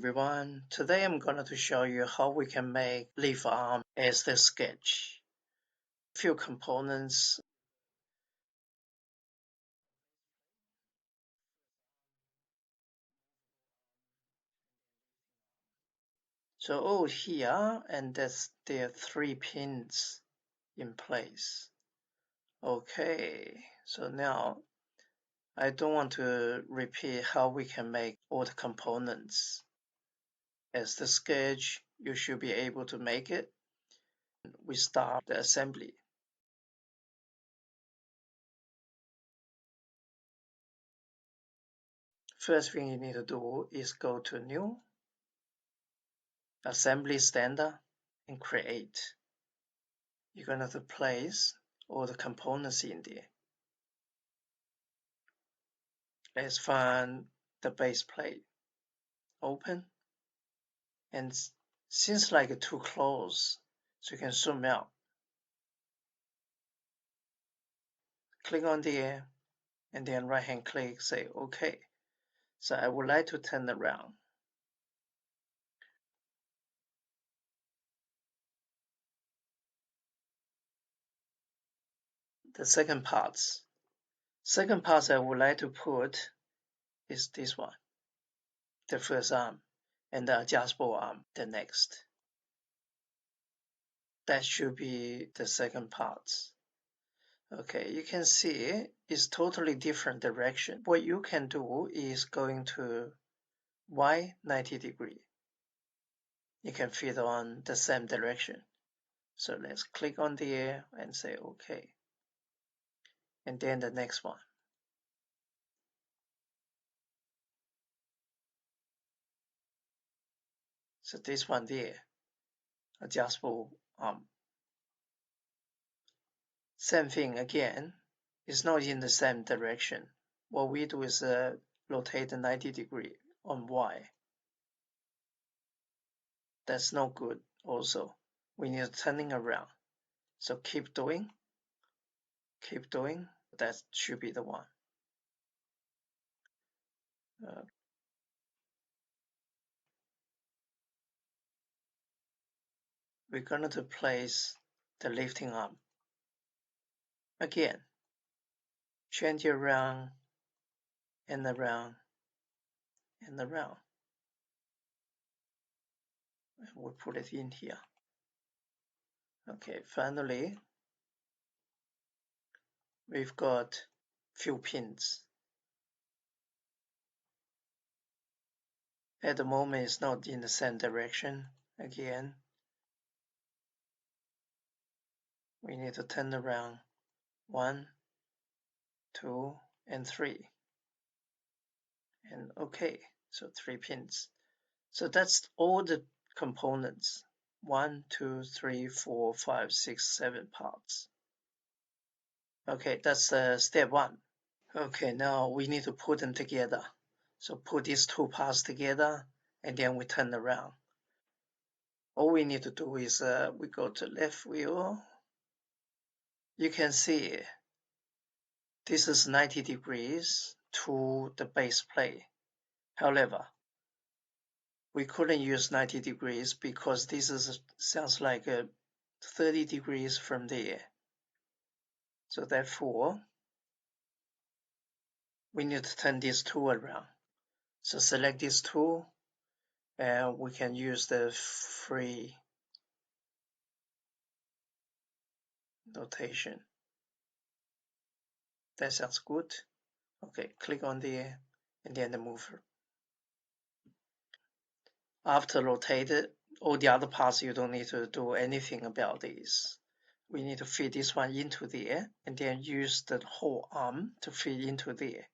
everyone, today I'm going to show you how we can make leaf arm as the sketch. Few components. So all here, and there are 3 pins in place. Okay, so now I don't want to repeat how we can make all the components. As the sketch, you should be able to make it. We start the assembly. First thing you need to do is go to New, Assembly Standard, and Create. You're going to place all the components in there. Let's find the base plate. Open. And since like too close, so you can zoom out. Click on there, and then right hand click, say OK. So I would like to turn around. The second part I would like to put is this one, the first arm, and the adjustable arm, the next. That should be the second part. Okay, you can see it's totally different direction. What you can do is going to Y 90 degree. You can fit on the same direction. So let's click on there and say OK. And then the next one. So this one there, adjustable arm. Same thing again, it's not in the same direction. What we do is rotate the 90 degree on Y. That's no good also. We need turning around. So keep doing. That should be the one. We're going to place the lifting arm. Again, change it around and around and around. And we'll put it in here. Okay, finally, we've got few pins. At the moment, it's not in the same direction. Again, we need to turn around 1, 2, and 3. And OK, so 3 pins. So that's all the components. 1, 2, 3, 4, 5, 6, 7 parts. Okay, that's step 1. Okay, now we need to put them together. So put these 2 parts together, and then we turn around. All we need to do is we go to left wheel. You can see this is 90 degrees to the base plate. However, we couldn't use 90 degrees because this sounds like 30 degrees from there. So therefore, we need to turn this tool around. So select this tool, and we can use the free notation. That sounds good. Okay, click on there, and then the mover. After rotated, all the other parts you don't need to do anything about this. We need to fit this one into there, and then use the whole arm to fit into there.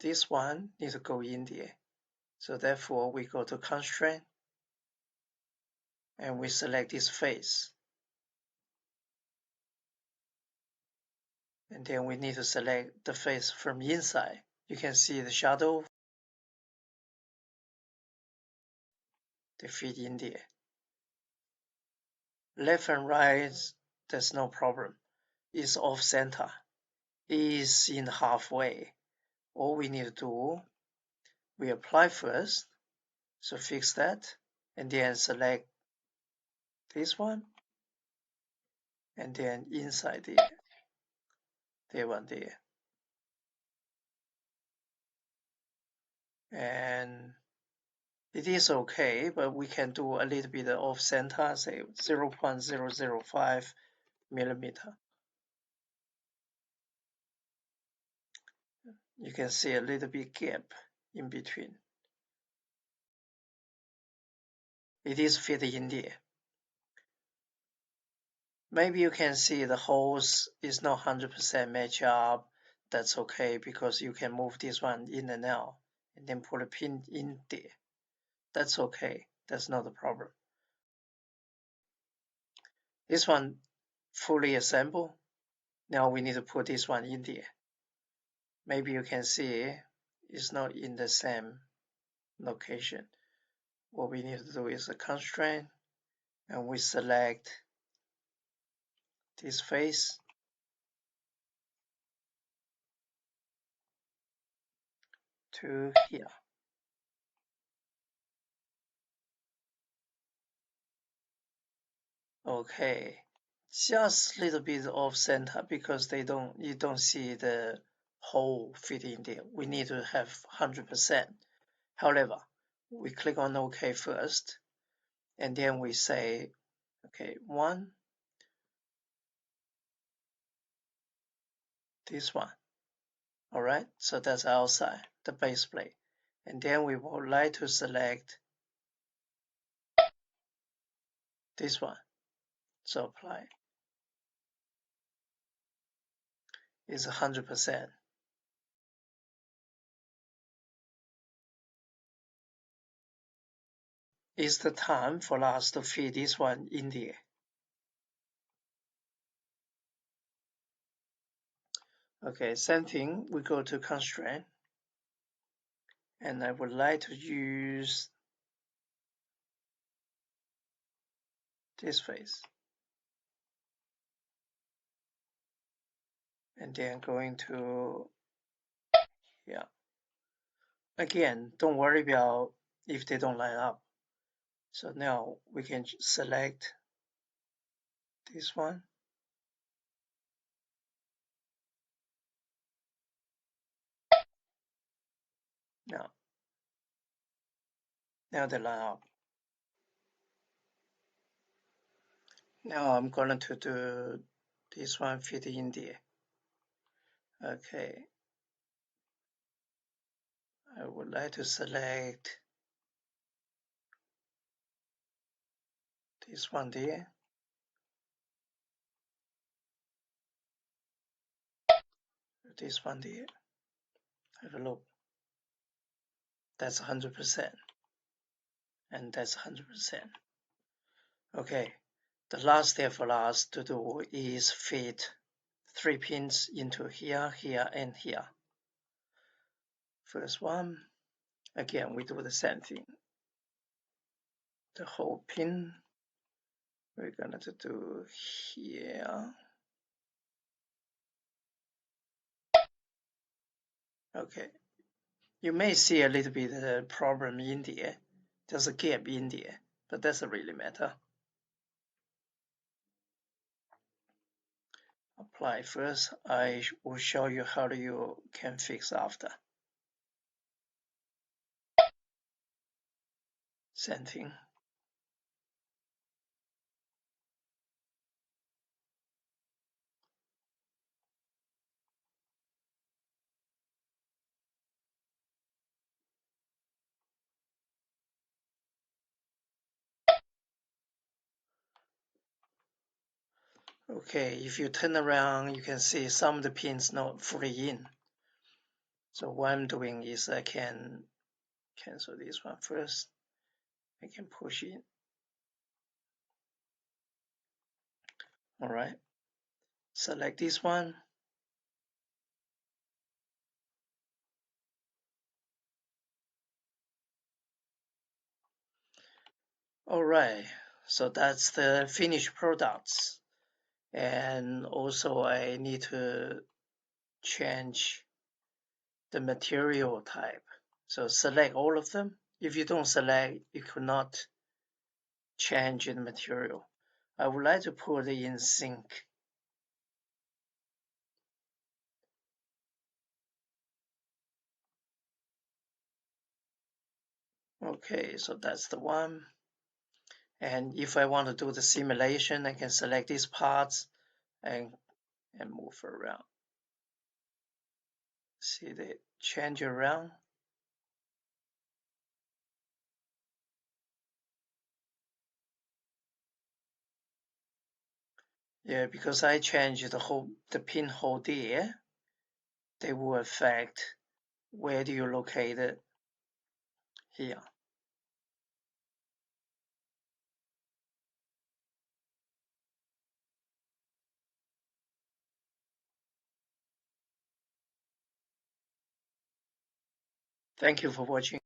This one needs to go in there. So therefore, we go to Constraint, and we select this face. And then we need to select the face from inside. You can see the shadow. They fit in there. Left and right, there's no problem. It's off center. It's in halfway. All we need to do, we apply first, so fix that, and then select this one, and then inside there one there, and it is okay, but we can do a little bit off center, say 0.005 millimeter. You can see a little bit gap in between. It is fit in there. Maybe you can see the holes is not 100% match up. That's okay, because you can move this one in and out and then put a pin in there. That's okay. That's not a problem. This one fully assembled. Now we need to put this one in there. Maybe you can see it's not in the same location. What we need to do is a constraint, and we select this face to here. Okay, just a little bit off center because you don't see the hole fit in there. We need to have 100%. However, we click on OK first, and then we say, okay, one, this one. All right, so that's outside the base plate. And then we would like to select this one. So apply is 100%. It's the time for us to feed this one in there. Okay, same thing, we go to constraint, and I would like to use this face. And then going to here. Again, don't worry about if they don't line up. So now we can select this one. Now they line up. Now I'm going to do this one fit in there. Okay. I would like to select this one there. This one there. Have a look. That's 100%. And that's 100%. Okay. The last step for us to do is fit 3 pins into here, here, and here. First one, again, we do the same thing. The whole pin, we're going to do here. Okay. You may see a little bit of problem in there. There's a gap in there, but that doesn't really matter. Apply first. I will show you how you can fix after. Same thing. Okay, if you turn around, you can see some of the pins not fully in. So what I'm doing is I can cancel this one first. I can push in. All right. Select this one. All right. So that's the finished products. And also I need to change the material type. So select all of them. If you don't select, you could not change the material. I would like to put it in sync. Okay, so that's the one. And if I want to do the simulation, I can select these parts and move around. See they change around. Yeah, because I changed the pinhole there, they will affect where do you locate it here. Thank you for watching.